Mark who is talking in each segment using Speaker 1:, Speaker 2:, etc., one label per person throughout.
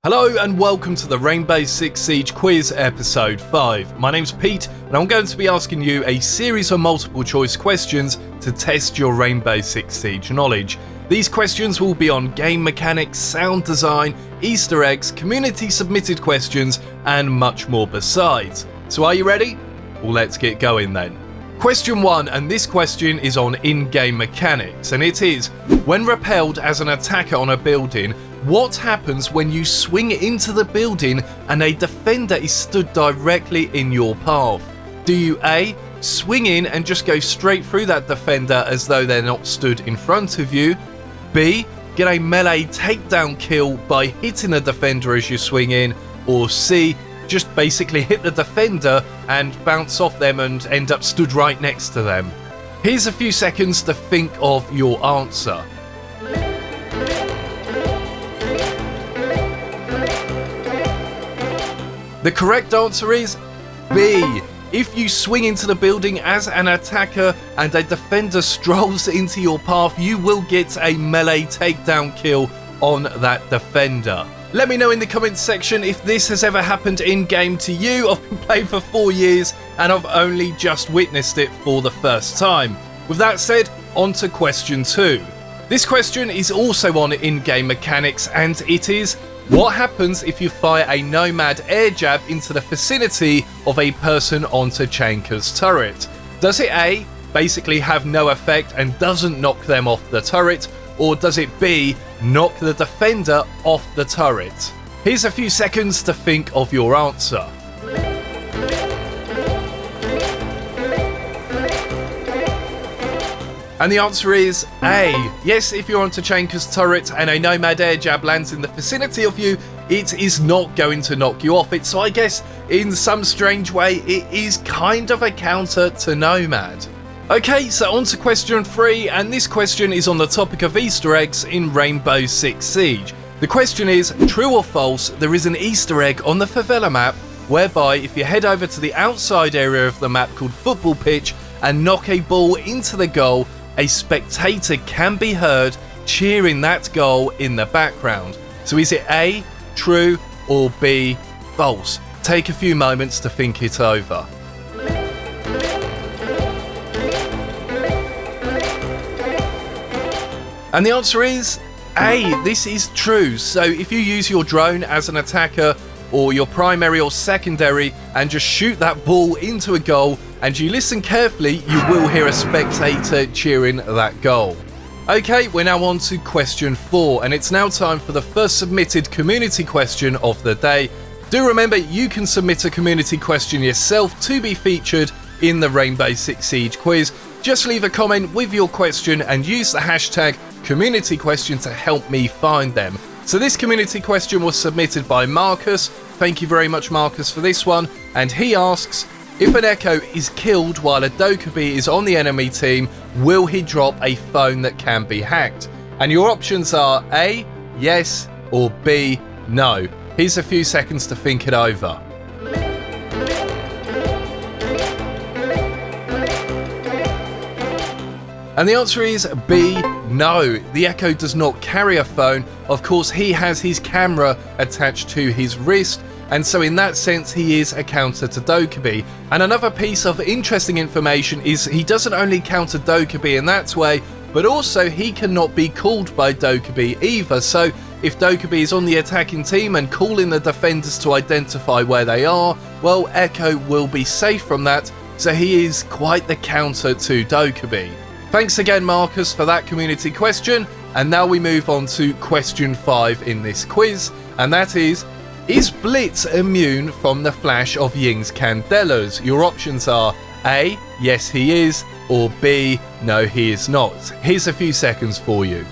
Speaker 1: Hello and welcome to the Rainbow Six Siege quiz episode 5. My name's Pete and I'm going to be asking you a series of multiple choice questions to test your Rainbow Six Siege knowledge. These questions will be on game mechanics, sound design, Easter eggs, community submitted questions and much more besides. So are you ready? Well, let's get going then. Question 1, and this question is on in-game mechanics, and it is: when repelled as an attacker on a building, what happens when you swing into the building and a defender is stood directly in your path? Do you A, swing in and just go straight through that defender as though they're not stood in front of you? B, get a melee takedown kill by hitting a defender as you swing in? Or C, just basically hit the defender and bounce off them and end up stood right next to them? Here's a few seconds to think of your answer. The correct answer is B. If you swing into the building as an attacker and a defender strolls into your path, you will get a melee takedown kill on that defender. Let me know in the comments section if this has ever happened in game to you. I've been playing for 4 years and I've only just witnessed it for the first time. With that said, on to question 2. This question is also on in-game mechanics, and it is: what happens if you fire a NOMAD air jab into the vicinity of a person on TACHANKA'S turret? Does it A, basically have no effect and doesn't knock them off the turret? Or does it B, knock the defender off the turret? Here's a few seconds to think of your answer. And the answer is A. Yes, if you're on TACHANKA'S turret and a NOMAD air jab lands in the vicinity of you, it is not going to knock you off it. So I guess in some strange way it is kind of a counter to NOMAD. Okay, so on to question 3, and this question is on the topic of Easter eggs in Rainbow Six Siege. The question is: true or false, there is an Easter egg on the favela map whereby if you head over to the outside area of the map called football pitch and knock a ball into the goal, a spectator can be heard cheering that goal in the background. So is it A, true, or B, false? Take a few moments to think it over. And the answer is A, this is true. So if you use your drone as an attacker or your primary or secondary and just shoot that ball into a goal and you listen carefully, you will hear a spectator cheering that goal. Okay, we're now on to question 4, and it's now time for the first submitted community question of the day. Do remember, you can submit a community question yourself to be featured in the Rainbow Six Siege quiz. Just leave a comment with your question and use the hashtag community question to help me find them. So this community question was submitted by Marcus. Thank you very much, Marcus, for this one. And he asks: if an Echo is killed while a DOKKAEBI is on the enemy team, will he drop a phone that can be hacked? And your options are A, yes, or B, no. Here's a few seconds to think it over. And the answer is B, no. The Echo does not carry a phone. Of course, he has his camera attached to his wrist, and so in that sense he is a counter to DOKKAEBI. And another piece of interesting information is he doesn't only counter DOKKAEBI in that way, but also he cannot be called by DOKKAEBI either. So if DOKKAEBI is on the attacking team and calling the defenders to identify where they are, well, Echo will be safe from that, so he is quite the counter to DOKKAEBI. Thanks again, Marcus, for that community question. And now we move on to question 5 in this quiz, and that is BLITZ immune from the flash of YING'S CANDELAS? Your options are A, yes he is, or B, no he is not. Here's a few seconds for you.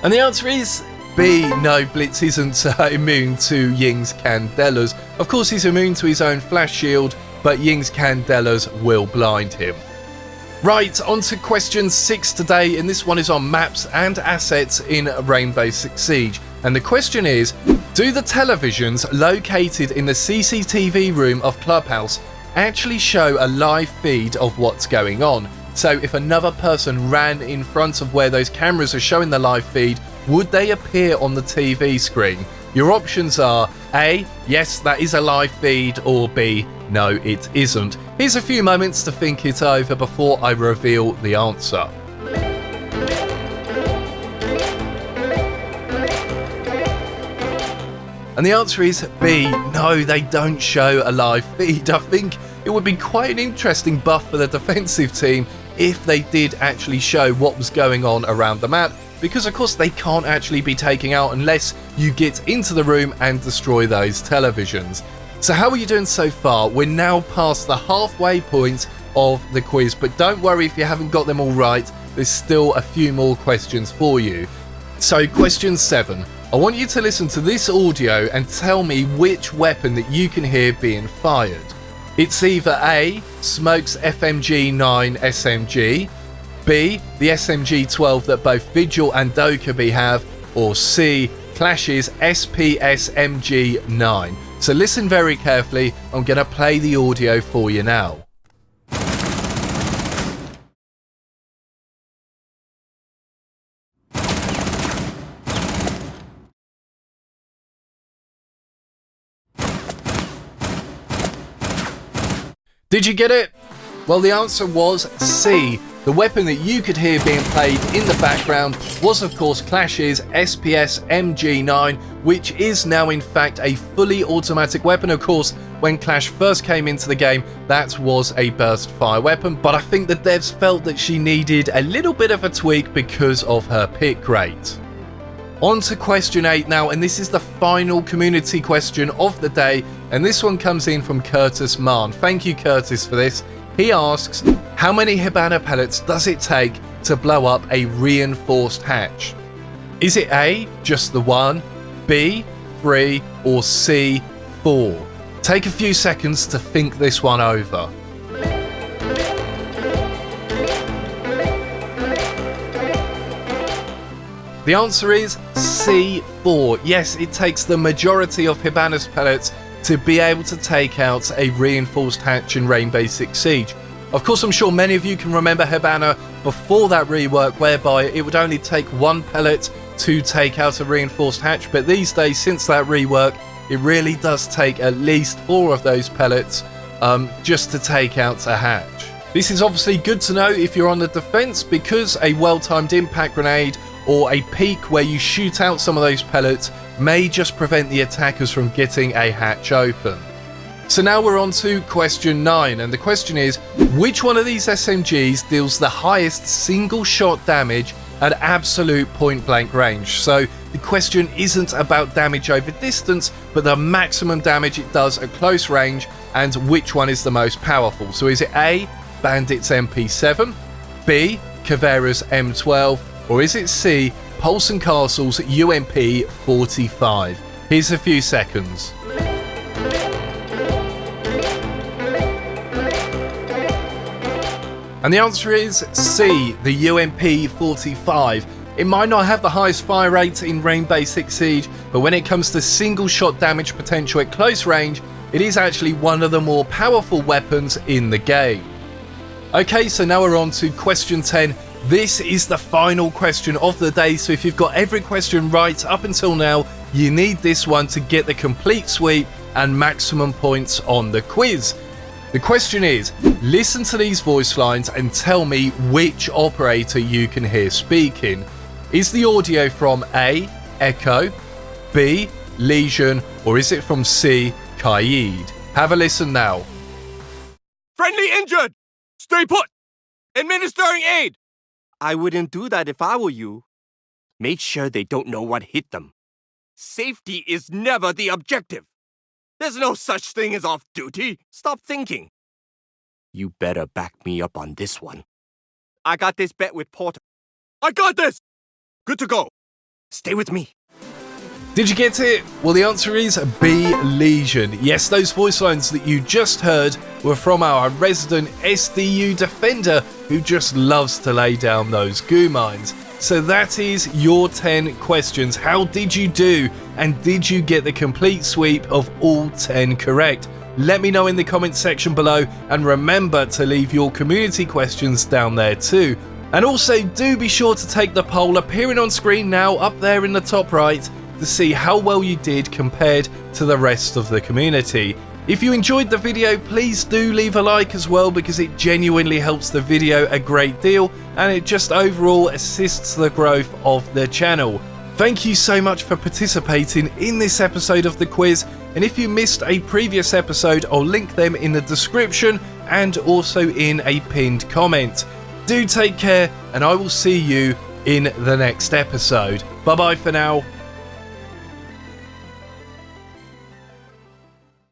Speaker 1: And the answer is B, no, BLITZ isn't immune to YING'S CANDELAS. Of course he's immune to his own flash shield, but YING'S CANDELAS will blind him. Right, on to question 6 today, and this one is on maps and assets in Rainbow Six Siege. And the question is: do the televisions located in the CCTV room of Clubhouse actually show a live feed of what's going on? So if another person ran in front of where those cameras are showing the live feed, would they appear on the TV screen? Your options are A, yes, that is a live feed, or B, no, it isn't. Here's a few moments to think it over before I reveal the answer. And the answer is B, no, they don't show a live feed. I think it would be quite an interesting buff for the defensive team if they did actually show what was going on around the map, because of course they can't actually be taken out unless you get into the room and destroy those televisions. So how are you doing so far? We're now past the halfway point of the quiz, but don't worry if you haven't got them all right, there's still a few more questions for you. So question 7. I want you to listen to this audio and tell me which weapon that you can hear being fired. It's either A, Smoke's FMG-9 SMG, B, the SMG-12 that both Vigil and DOKKAEBI have, or C, Clash's SPS MG-9. So listen very carefully, I'm going to play the audio for you now. Did you get it? Well, the answer was C. The weapon that you could hear being played in the background was of course Clash's SPS MG-9, which is now in fact a fully automatic weapon. Of course, when Clash first came into the game, that was a burst fire weapon, but I think the devs felt that she needed a little bit of a tweak because of her pick rate. On to question 8 now, and this is the final community question of the day, and this one comes in from Curtis Mann. Thank you, Curtis, for this. He asks, how many Hibana pellets does it take to blow up a reinforced hatch? Is it A, just the one, B, 3, or C, 4? Take a few seconds to think this one over. The answer is C4. Yes, it takes the majority of Hibana's pellets to be able to take out a reinforced hatch in Rainbow Six Siege. Of course, I'm sure many of you can remember Hibana before that rework, whereby it would only take one pellet to take out a reinforced hatch, but these days, since that rework, it really does take at least 4 of those pellets just to take out a hatch. This is obviously good to know if you're on the defense, because a well-timed impact grenade or a peek where you shoot out some of those pellets may just prevent the attackers from getting a hatch open. So now we're on to question 9, and the question is, which one of these SMGs deals the highest single shot damage at absolute point blank range? So the question isn't about damage over distance, but the maximum damage it does at close range, and which one is the most powerful. So is it A, Bandit's MP7, B, Caveira's M12, or is it C, Pulse and Castle's UMP 45? Here's a few seconds. And the answer is C, the UMP 45. It might not have the highest fire rate in Rainbow Six Siege, but when it comes to single shot damage potential at close range, it is actually one of the more powerful weapons in the game. Okay, so now we're on to question 10. This is the final question of the day, so if you've got every question right up until now, you need this one to get the complete sweep and maximum points on the quiz. The question is, listen to these voice lines and tell me which operator you can hear speaking. Is the audio from A, Echo, B, Legion, or is it from C, Kaid? Have a listen now.
Speaker 2: Friendly injured! Stay put! Administering aid! I wouldn't do that if I were you. Make sure they don't know what hit them. Safety is never the objective. There's no such thing as off-duty. Stop thinking. You better back me up on this one. I got this bet with Porter. I got this! Good to go. Stay with me.
Speaker 1: Did you get it? Well, the answer is B, Legion. Yes, those voice lines that you just heard were from our resident SDU defender who just loves to lay down those goo mines. So that is your 10 questions. How did you do? And did you get the complete sweep of all 10 correct? Let me know in the comments section below, and remember to leave your community questions down there too. And also do be sure to take the poll appearing on screen now up there in the top right to see how well you did compared to the rest of the community. If you enjoyed the video, please do leave a like as well, because it genuinely helps the video a great deal and it just overall assists the growth of the channel. Thank you so much for participating in this episode of the quiz, and if you missed a previous episode, I'll link them in the description and also in a pinned comment. Do take care, and I will see you in the next episode. Bye bye for now.